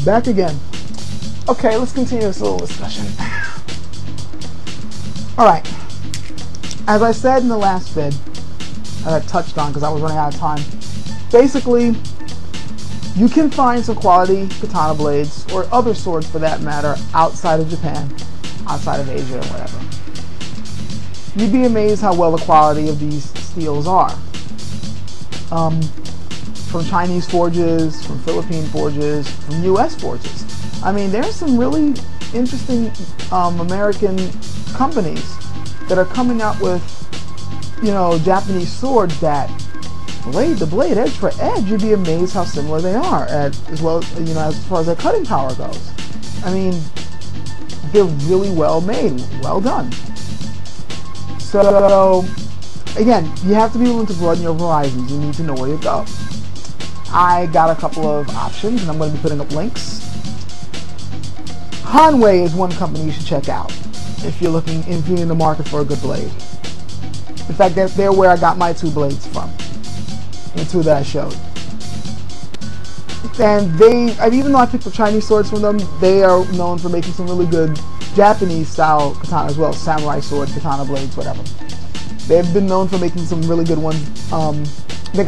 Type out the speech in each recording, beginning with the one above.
Back again. Okay, let's continue this little discussion. Alright. As I said in the last vid, that I touched on because I was running out of time, basically, you can find some quality katana blades, or other swords for that matter, outside of Japan, outside of Asia, or whatever. You'd be amazed how well the quality of these steels are. From Chinese forges, from Philippine forges, from US forges. I mean, there's some really interesting American companies that are coming out with, you know, Japanese swords that the blade edge for edge, you'd be amazed how similar they are, as well as, you know, as far as their cutting power goes. I mean, they're really well made, well done. So, again, you have to be willing to broaden your horizons. You need to know where to go. I got a couple of options, and I'm going to be putting up links. Hanwei is one company you should check out if you're in the market for a good blade. In fact, they're where I got my 2 blades from, the 2 that I showed. And even though I picked up Chinese swords from them, they are known for making some really good Japanese style katana as well, samurai sword, katana blades, whatever. They've been known for making some really good ones. They've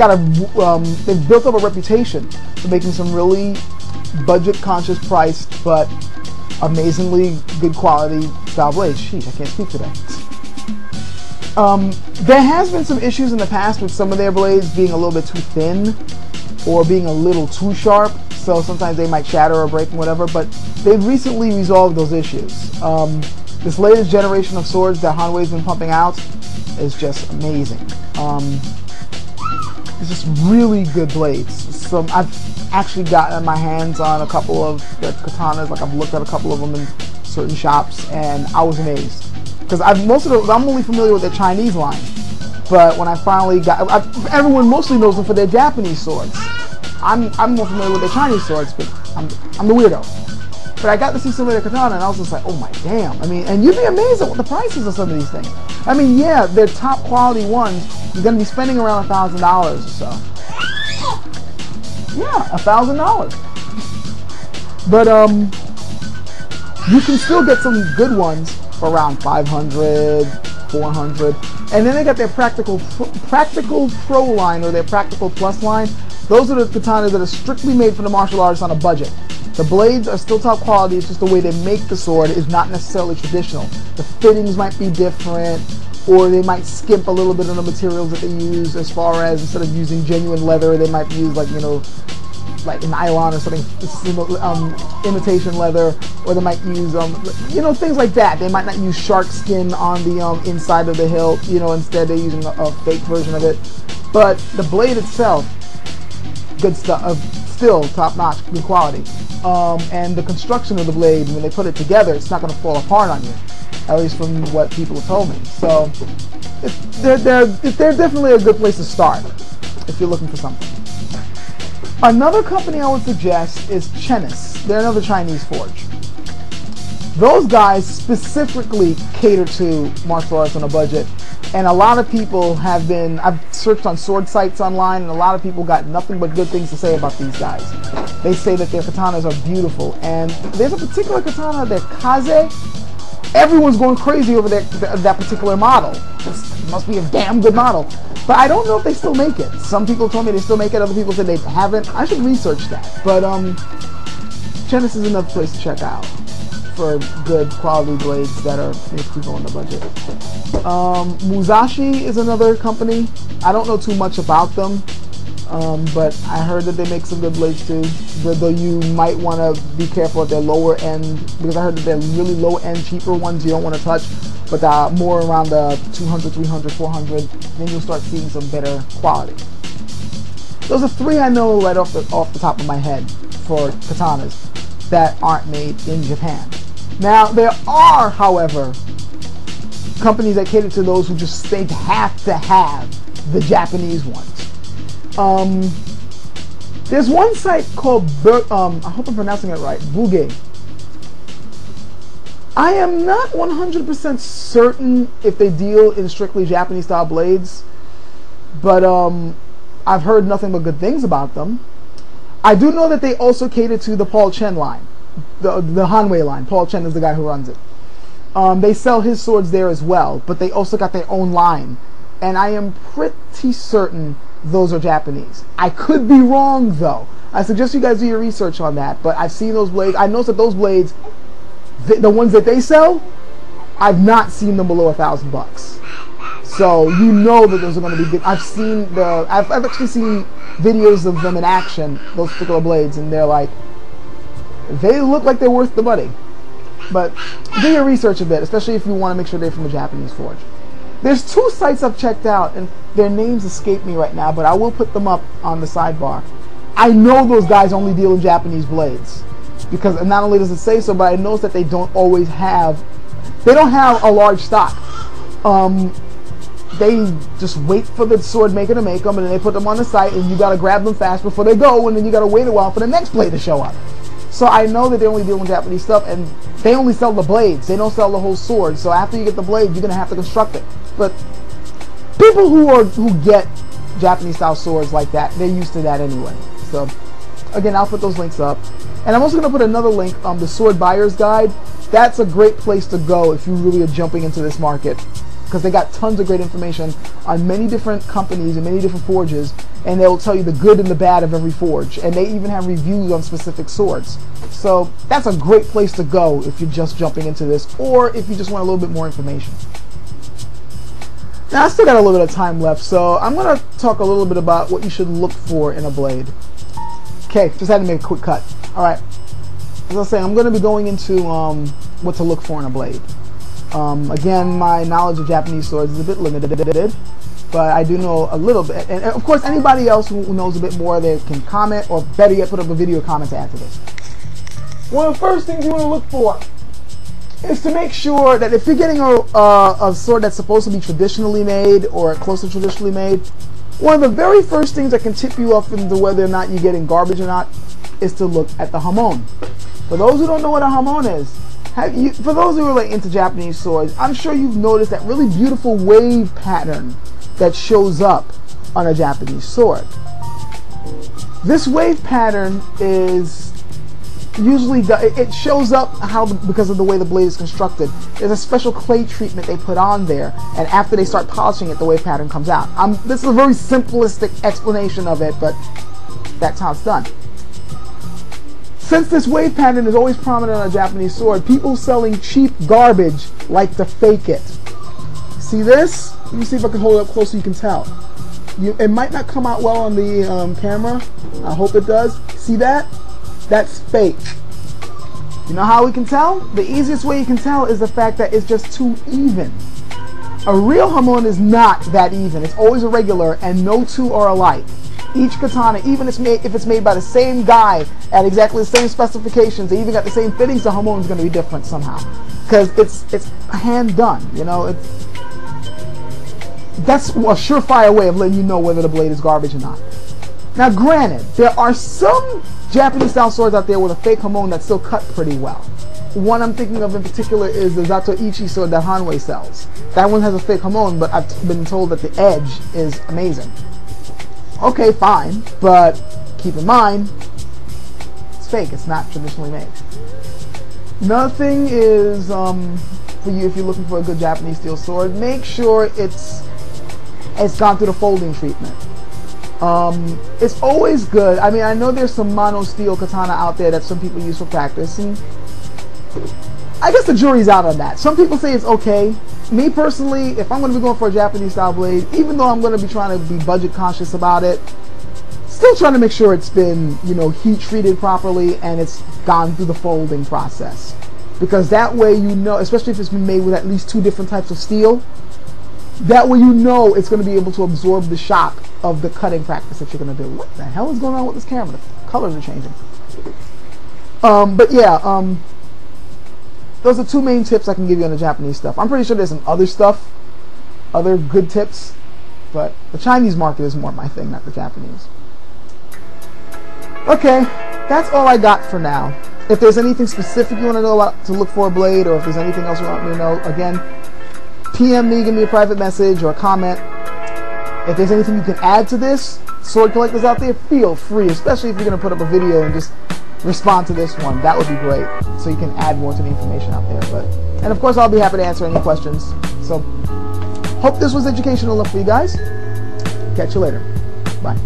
built up a reputation for making some really budget-conscious priced, but amazingly good quality style blades. Sheesh, I can't speak today. There has been some issues in the past with some of their blades being a little bit too thin or being a little too sharp, so sometimes they might shatter or break and whatever, but they've recently resolved those issues. This latest generation of swords that Hanwei's been pumping out is just amazing. It's just really good blades. So I've actually gotten my hands on a couple of the katanas. Like, I've looked at a couple of them in certain shops, and I was amazed. Because I'm only familiar with their Chinese line, but when I finally got, everyone mostly knows them for their Japanese swords. I'm more familiar with their Chinese swords, but I'm the weirdo. But I got to see some of their katana, and I was just like, oh my damn! I mean, and you'd be amazed at what the prices of some of these things. I mean, yeah, they're top quality ones. You're going to be spending around $1,000 or so. Yeah, $1,000. But you can still get some good ones for around $500, $400, and then they got their practical pro line, or their practical plus line. Those are the katanas that are strictly made for the martial artist on a budget. The blades are still top quality. It's just the way they make the sword is not necessarily traditional. The fittings might be different, or they might skimp a little bit on the materials that they use, as far as instead of using genuine leather, they might use, like, you know, like nylon or something, imitation leather, or they might use, you know, things like that. They might not use shark skin on the inside of the hilt, you know, instead they're using a fake version of it. But the blade itself, good stuff, still top-notch, good quality. And the construction of the blade, when they put it together, it's not going to fall apart on you, at least from what people have told me. So they're definitely a good place to start if you're looking for something. Another company I would suggest is Cheness. They're another Chinese forge. Those guys specifically cater to martial arts on a budget, and a lot of people have been, I've searched on sword sites online, and a lot of people got nothing but good things to say about these guys. They say that their katanas are beautiful, and there's a particular katana, their Kaze. Everyone's going crazy over that particular model. It must be a damn good model. But I don't know if they still make it. Some people told me they still make it, other people said they haven't. I should research that. But Cheness is another place to check out for good quality blades that are people on the budget. Musashi is another company. I don't know too much about them, but I heard that they make some good blades too. Though you might want to be careful at their lower end, because I heard that they're really low end, cheaper ones you don't want to touch, but more around the 200, 300, 400, then you'll start seeing some better quality. Those are 3 I know right off the top of my head for katanas that aren't made in Japan. Now, there are, however, companies that cater to those who just they have to have the Japanese ones. There's one site called I hope I'm pronouncing it right, Bugé. I am not 100% certain if they deal in strictly Japanese style blades, but I've heard nothing but good things about them. I do know that they also cater to the Paul Chen line, the Hanwei line. Paul Chen is the guy who runs it. They sell his swords there as well, but they also got their own line. And I am pretty certain those are Japanese. I could be wrong though. I suggest you guys do your research on that, but I've seen those blades. I noticed that those blades, the ones that they sell, I've not seen them below $1,000. So you know that those are going to be good. I've actually seen videos of them in action, those particular blades, and they're like, they look like they're worth the money. But do your research a bit, especially if you want to make sure they're from a Japanese forge. There's 2 sites I've checked out, and their names escape me right now, but I will put them up on the sidebar. I know those guys only deal in Japanese blades, because not only does it say so, but I notice that they don't always have, they don't have a large stock. They just wait for the sword maker to make them, and then they put them on the site, and you got to grab them fast before they go, and then you got to wait a while for the next blade to show up. So I know that they only deal with Japanese stuff, and they only sell the blades. They don't sell the whole sword. So after you get the blade, you're gonna have to construct it. But people who get Japanese style swords like that, they're used to that anyway. So again, I'll put those links up, and I'm also gonna put another link on the Sword Buyer's Guide. That's a great place to go if you really are jumping into this market, because they got tons of great information on many different companies and many different forges, and they'll tell you the good and the bad of every forge, and they even have reviews on specific swords. So that's a great place to go if you're just jumping into this, or if you just want a little bit more information. Now I still got a little bit of time left, so I'm going to talk a little bit about what you should look for in a blade. Okay, just had to make a quick cut. Alright, as I was saying, I'm going to be going into what to look for in a blade. Again, my knowledge of Japanese swords is a bit limited, but I do know a little bit. And of course, anybody else who knows a bit more, they can comment, or better yet, put up a video comment to add to this. One of the first things you want to look for is to make sure that if you're getting a sword that's supposed to be traditionally made or close to traditionally made, one of the very first things that can tip you off into whether or not you're getting garbage or not is to look at the hamon. For those who don't know what a hamon is, for those who are like into Japanese swords, I'm sure you've noticed that really beautiful wave pattern that shows up on a Japanese sword. This wave pattern is usually, it shows up because of the way the blade is constructed. There's a special clay treatment they put on there, and after they start polishing it, the wave pattern comes out. This is a very simplistic explanation of it, but that's how it's done. Since this wave pattern is always prominent on a Japanese sword, people selling cheap garbage like to fake it. See this? Let me see if I can hold it up close so you can tell. It might not come out well on the camera. I hope it does. See that? That's fake. You know how we can tell? The easiest way you can tell is the fact that it's just too even. A real hamon is not that even. It's always irregular, and no two are alike. Each katana, even if it's made by the same guy at exactly the same specifications, they even got the same fittings, the hamon is going to be different somehow, because it's hand done. You know, that's a surefire way of letting you know whether the blade is garbage or not. Now, granted, there are some Japanese style swords out there with a fake hamon that still cut pretty well. One I'm thinking of in particular is the Zatoichi sword that Hanwei sells. That one has a fake hamon, but I've been told that the edge is amazing. Okay, fine, but keep in mind, it's fake. It's not traditionally made. Another thing is, for you, if you're looking for a good Japanese steel sword, make sure it's gone through the folding treatment. It's always good. I mean, I know there's some mono steel katana out there that some people use for practice, and I guess the jury's out on that. Some people say it's okay. Me personally, if I'm going to be going for a Japanese style blade, even though I'm going to be trying to be budget conscious about it, still trying to make sure it's been, you know, heat treated properly and it's gone through the folding process. Because that way you know, especially if it's been made with at least 2 different types of steel, that way you know it's going to be able to absorb the shock of the cutting practice that you're going to do. What the hell is going on with this camera? The colors are changing. But yeah, those are 2 main tips I can give you on the Japanese stuff. I'm pretty sure there's some other stuff, other good tips, but the Chinese market is more my thing, not the Japanese. Okay, that's all I got for now. If there's anything specific you want to know about to look for a blade, or if there's anything else you want me to know, again, PM me, give me a private message or a comment. If there's anything you can add to this, sword collectors out there, feel free, especially if you're going to put up a video and just respond to this one. That would be great, so you can add more to the information out there. And of course, I'll be happy to answer any questions. So, hope this was educational enough for you guys. Catch you later. Bye.